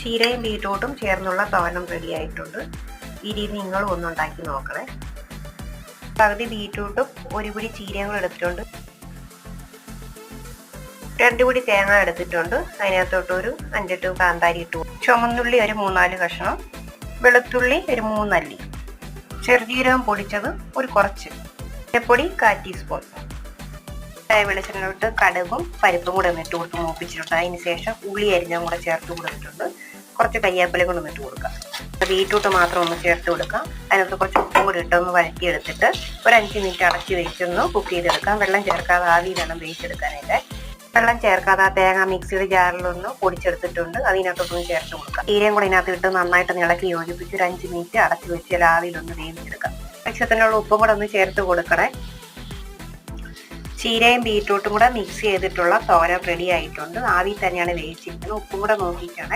ചീരയും ബീറ്റ്റൂട്ടും ചേർന്നുള്ള തോരൻ റെഡി ആയിട്ടുണ്ട്. ഈ രീതി നിങ്ങളും ഒന്ന് ഉണ്ടാക്കി നോക്കണേ. പകുതി ബീറ്റ്റൂട്ടും ഒരു പിടി ചീരയും കൂടെ എടുത്തിട്ടുണ്ട്. 2 പിടി തേങ്ങ എടുത്തിട്ടുണ്ട്. അതിനകത്തോട്ട് ഒരു 5-8 കാന്താരി ഇട്ടു. ചുമന്നുള്ളി ഒരു 3-4 കഷ്ണം, വെളുത്തുള്ളി ഒരു 3 അല്ലി, ചെറുജീരകം പൊടിച്ചത് ഒരു കുറച്ച്, പൊടി 1/4 ടീസ്പൂൺ. വെളിച്ചെണ്ണയിട്ട് കടുകും പരിപ്പും കൂടെ ഇട്ട് കൊടുത്ത് മൂപ്പിച്ചിട്ടുണ്ട്. അതിന് ശേഷം ഉള്ളി അരിഞ്ഞും കൂടെ ചേർത്ത് കൊടുത്തിട്ടുണ്ട്. കുറച്ച് കരിയാപ്പിലയും കൂടെ ഇട്ട് കൊടുക്കാം. ബീറ്റ്റൂട്ട് മാത്രം ഒന്ന് ചേർത്ത് കൊടുക്കാം. അതിനകത്ത് കുറച്ച് ഉപ്പും കൂടി ഇട്ടൊന്ന് വഴറ്റിയെടുത്തിട്ട് ഒരു 5 മിനിറ്റ് അടച്ച് വെച്ചൊന്ന് കുക്ക് ചെയ്തെടുക്കാം. വെള്ളം ചേർക്കാതെ ആവി വേണം വേവിച്ചെടുക്കാനായിട്ട്. വെള്ളം ചേർക്കാതെ ആ തേങ്ങ മിക്സിയുടെ ജാറിലൊന്ന് പൊടിച്ചെടുത്തിട്ടുണ്ട്. അതിനകത്തൊന്ന് ചേർത്ത് കൊടുക്കാം. ചീരയും കൂടെ ഇതിനകത്ത് ഇട്ട് നന്നായിട്ട് ഇളക്കി യോജിപ്പിച്ച് ഒരു 5 മിനിറ്റ് അടച്ച് വെച്ച് ആവിയിലൊന്ന് വേവിച്ചെടുക്കാം. ആവശ്യത്തിനുള്ള ഉപ്പും കൂടെ ഒന്ന് ചേർത്ത് കൊടുക്കണേ. ചീരയും ബീറ്റ്റൂട്ടും കൂടെ മിക്സ് ചെയ്തിട്ടുള്ള തോരൻ റെഡി ആയിട്ടുണ്ട്. ആവി തന്നെയാണ് വേവിച്ചിരിക്കുന്നത്. ഉപ്പും കൂടെ നോക്കിയിട്ടാണ്.